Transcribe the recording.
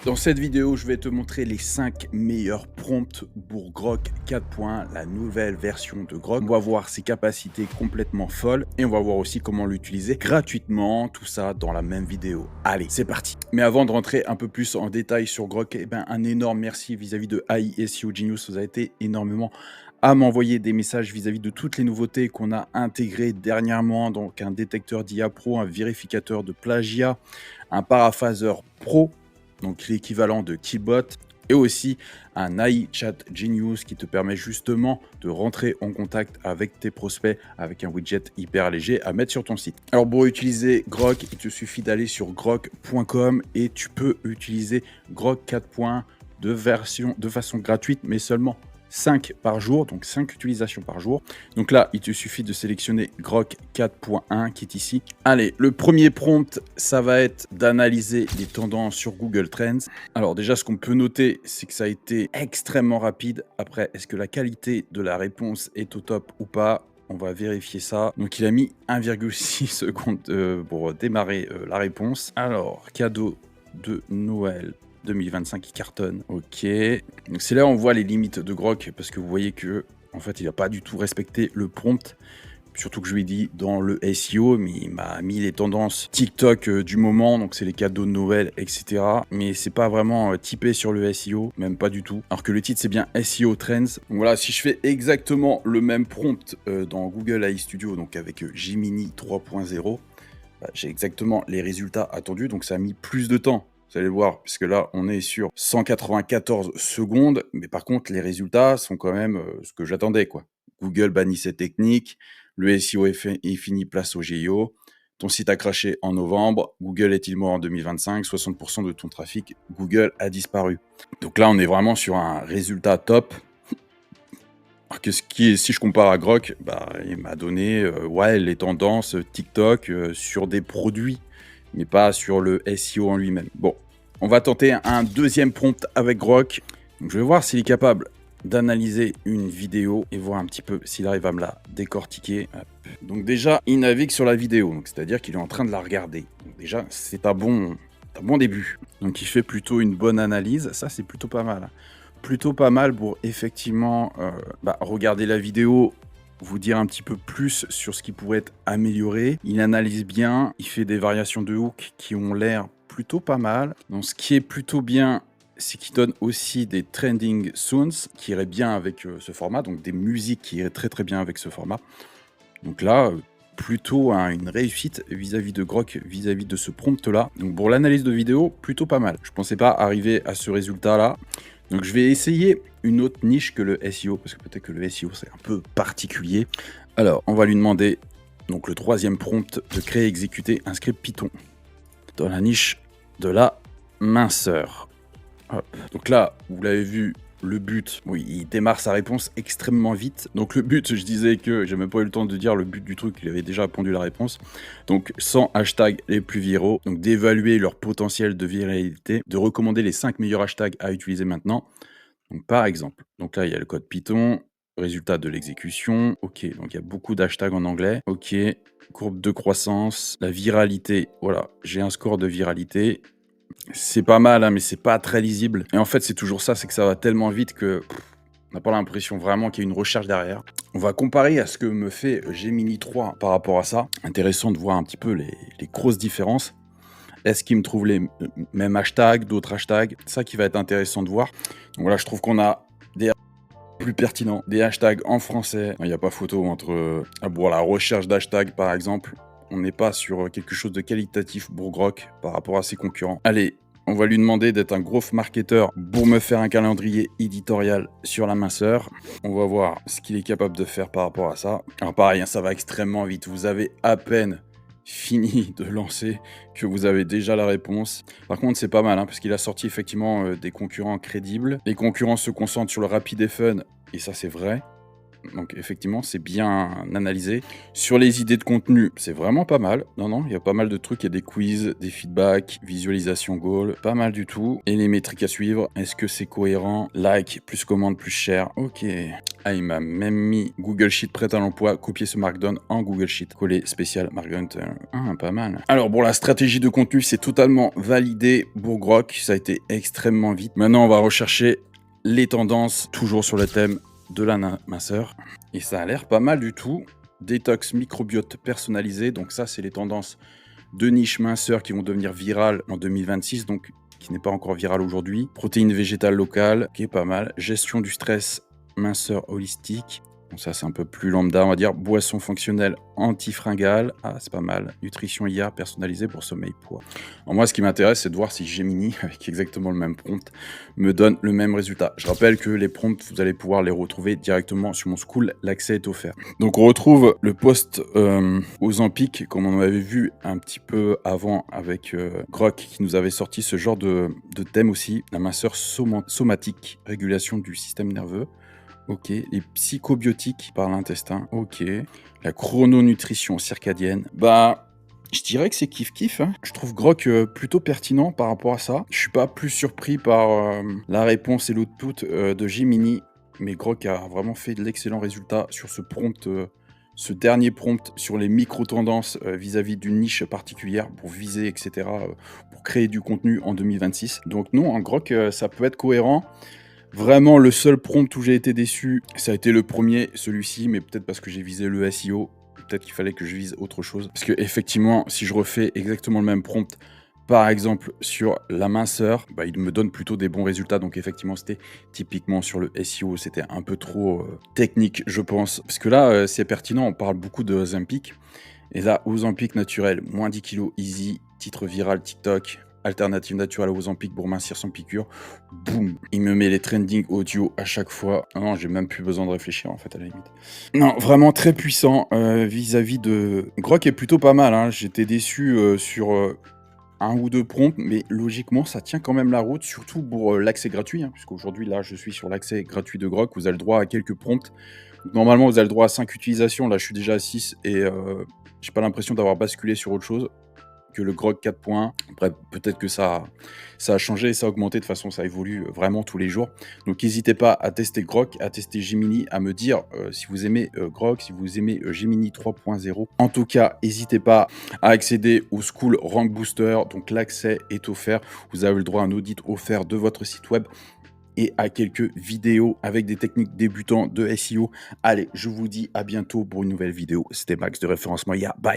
Dans cette vidéo, je vais te montrer les 5 meilleurs prompts pour Grok 4.1, la nouvelle version de Grok. On va voir ses capacités complètement folles et on va voir aussi comment l'utiliser gratuitement, tout ça dans la même vidéo. Allez, c'est parti. Mais avant de rentrer un peu plus en détail sur Grok, un énorme merci vis-à-vis de AI SEO Genius. Vous avez été énormément à m'envoyer des messages vis-à-vis de toutes les nouveautés qu'on a intégrées dernièrement, donc un détecteur d'IA Pro, un vérificateur de plagiat, un paraphaseur pro, donc l'équivalent de Keybot, et aussi un AI Chat Genius qui te permet justement de rentrer en contact avec tes prospects avec un widget hyper léger à mettre sur ton site. Alors pour utiliser Grok, il te suffit d'aller sur grok.com et tu peux utiliser Grok 4.1 de façon gratuite, mais seulement 5 par jour, donc 5 utilisations par jour. Donc là, il te suffit de sélectionner Grok 4.1 qui est ici. Allez, le premier prompt, ça va être d'analyser les tendances sur Google Trends. Alors déjà, ce qu'on peut noter, c'est que ça a été extrêmement rapide. Après, est-ce que la qualité de la réponse est au top ou pas? On va vérifier ça. Donc il a mis 1,6 secondes pour démarrer la réponse. Alors, cadeau de Noël 2025 qui cartonne. Ok. Donc c'est là où on voit les limites de Grok parce que vous voyez que en fait il n'a pas du tout respecté le prompt. Surtout que je lui ai dit dans le SEO, mais il m'a mis les tendances TikTok du moment, donc c'est les cadeaux de Noël, etc. Mais c'est pas vraiment typé sur le SEO, même pas du tout. Alors que le titre c'est bien SEO Trends. Donc voilà, si je fais exactement le même prompt dans Google AI Studio, donc avec Gemini 3.0, j'ai exactement les résultats attendus, donc ça a mis plus de temps. Vous allez le voir, puisque là, on est sur 194 secondes, mais par contre, les résultats sont quand même ce que j'attendais, quoi. Google bannit cette technique, le SEO est fini, place au GIO, ton site a craché en novembre, Google est-il mort en 2025, 60% de ton trafic, Google a disparu. Donc là, on est vraiment sur un résultat top. Alors que si je compare à Grok, il m'a donné ouais, les tendances TikTok sur des produits, mais pas sur le SEO en lui-même. Bon, on va tenter un deuxième prompt avec Grok. Donc, je vais voir s'il est capable d'analyser une vidéo et voir un petit peu s'il arrive à me la décortiquer. Hop. Donc déjà, il navigue sur la vidéo, c'est-à-dire qu'il est en train de la regarder. Donc déjà, c'est un bon début. Donc il fait plutôt une bonne analyse, ça c'est plutôt pas mal. Plutôt pas mal pour effectivement regarder la vidéo, vous dire un petit peu plus sur ce qui pourrait être amélioré. Il analyse bien, il fait des variations de hook qui ont l'air plutôt pas mal. Donc ce qui est plutôt bien, c'est qu'il donne aussi des trending sounds qui iraient bien avec ce format, donc des musiques qui iraient très très bien avec ce format. Donc là, plutôt une réussite vis-à-vis de Grok, vis-à-vis de ce prompt-là. Donc pour l'analyse de vidéo, plutôt pas mal. Je pensais pas arriver à ce résultat-là. Donc je vais essayer une autre niche que le SEO, parce que peut-être que le SEO c'est un peu particulier. Alors, on va lui demander, donc le troisième prompt, de créer et exécuter un script Python dans la niche de la minceur. Hop. Donc là, vous l'avez vu, le but, oui, il démarre sa réponse extrêmement vite. Donc le but, je disais que j'ai même pas eu le temps de dire le but du truc, il avait déjà répondu la réponse. Donc 100 hashtags les plus viraux, donc d'évaluer leur potentiel de viralité, de recommander les 5 meilleurs hashtags à utiliser maintenant. Donc par exemple, donc là il y a le code Python, résultat de l'exécution, ok, donc il y a beaucoup d'hashtags en anglais, ok, courbe de croissance, la viralité, voilà, j'ai un score de viralité. C'est pas mal, hein, mais c'est pas très lisible. Et en fait, c'est toujours ça, c'est que ça va tellement vite que on n'a pas l'impression vraiment qu'il y a une recherche derrière. On va comparer à ce que me fait Gemini 3 par rapport à ça. Intéressant de voir un petit peu les grosses différences. Est-ce qu'il me trouve les mêmes hashtags, d'autres hashtags? C'est ça qui va être intéressant de voir. Donc voilà, je trouve qu'on a des plus pertinents, des hashtags en français. Il n'y a pas photo entre la recherche d'hashtags par exemple. On n'est pas sur quelque chose de qualitatif pour Grok par rapport à ses concurrents. Allez, on va lui demander d'être un growth marketer pour me faire un calendrier éditorial sur la minceur. On va voir ce qu'il est capable de faire par rapport à ça. Alors pareil, hein, ça va extrêmement vite. Vous avez à peine fini de lancer que vous avez déjà la réponse. Par contre, c'est pas mal, hein, parce qu'il a sorti effectivement des concurrents crédibles. Les concurrents se concentrent sur le rapide et fun, et ça c'est vrai. Donc effectivement, c'est bien analysé. Sur les idées de contenu, c'est vraiment pas mal. Non, il y a pas mal de trucs. Il y a des quiz, des feedbacks, visualisation goal, pas mal du tout. Et les métriques à suivre. Est-ce que c'est cohérent? Like, plus commande, plus cher. Ok. Ah, il m'a même mis Google Sheet prêt à l'emploi. Copier ce Markdown en Google Sheet. Coller spécial Markdown. Ah, pas mal. Alors, bon, la stratégie de contenu, c'est totalement validé. Bourgrock, ça a été extrêmement vite. Maintenant, on va rechercher les tendances, toujours sur le thème de la minceur. Et ça a l'air pas mal du tout. Détox microbiote personnalisé. Donc ça, c'est les tendances de niche minceur qui vont devenir virales en 2026. Donc qui n'est pas encore viral aujourd'hui. Protéines végétales locales, qui est pas mal. Gestion du stress, minceur holistique. Donc ça, c'est un peu plus lambda, on va dire. Boisson fonctionnelle antifringale. Ah, c'est pas mal. Nutrition IA personnalisée pour sommeil poids. Alors moi, ce qui m'intéresse, c'est de voir si Gemini, avec exactement le même prompt, me donne le même résultat. Je rappelle que les prompts, vous allez pouvoir les retrouver directement sur mon school. L'accès est offert. Donc on retrouve le post Ozempic, comme on avait vu un petit peu avant avec Grok, qui nous avait sorti ce genre de thème aussi. La minceur somatique, régulation du système nerveux. Ok, les psychobiotiques par l'intestin, ok. La chrononutrition circadienne, bah, je dirais que c'est kiff-kiff. Hein. Je trouve Grok plutôt pertinent par rapport à ça. Je suis pas plus surpris par la réponse et l'output de Gemini, mais Grok a vraiment fait de l'excellent résultat sur ce prompt, ce dernier prompt sur les micro-tendances vis-à-vis d'une niche particulière pour viser, etc., pour créer du contenu en 2026. Donc non, en Grok, ça peut être cohérent. Vraiment, le seul prompt où j'ai été déçu, ça a été le premier, celui-ci, mais peut-être parce que j'ai visé le SEO. Peut-être qu'il fallait que je vise autre chose. Parce que effectivement, si je refais exactement le même prompt, par exemple sur la minceur, bah, il me donne plutôt des bons résultats. Donc effectivement, c'était typiquement sur le SEO, c'était un peu trop technique, je pense. Parce que là, c'est pertinent, on parle beaucoup de Ozempic. Et là, Ozempic naturel, moins 10 kg easy, titre viral TikTok. Alternative naturelle aux Ozempic pour mincir sans piqûre. Boum, il me met les trending audio à chaque fois. Non, j'ai même plus besoin de réfléchir en fait à la limite. Non, vraiment très puissant vis-à-vis de... Grok est plutôt pas mal, hein. J'étais déçu sur un ou deux prompts, mais logiquement ça tient quand même la route, surtout pour l'accès gratuit, hein, puisqu'aujourd'hui là je suis sur l'accès gratuit de Grok, vous avez le droit à quelques prompts. Donc, normalement vous avez le droit à 5 utilisations, là je suis déjà à 6 et j'ai pas l'impression d'avoir basculé sur autre chose que le Grok 4.1. Après, peut-être que ça a changé et ça a augmenté. De toute façon, ça évolue vraiment tous les jours. Donc, n'hésitez pas à tester Grok, à tester Gemini, à me dire si vous aimez Grok, si vous aimez Gemini 3.0. En tout cas, n'hésitez pas à accéder au School Rank Booster. Donc, l'accès est offert. Vous avez le droit à un audit offert de votre site web et à quelques vidéos avec des techniques débutants de SEO. Allez, je vous dis à bientôt pour une nouvelle vidéo. C'était Max de Référencement IA. Bye!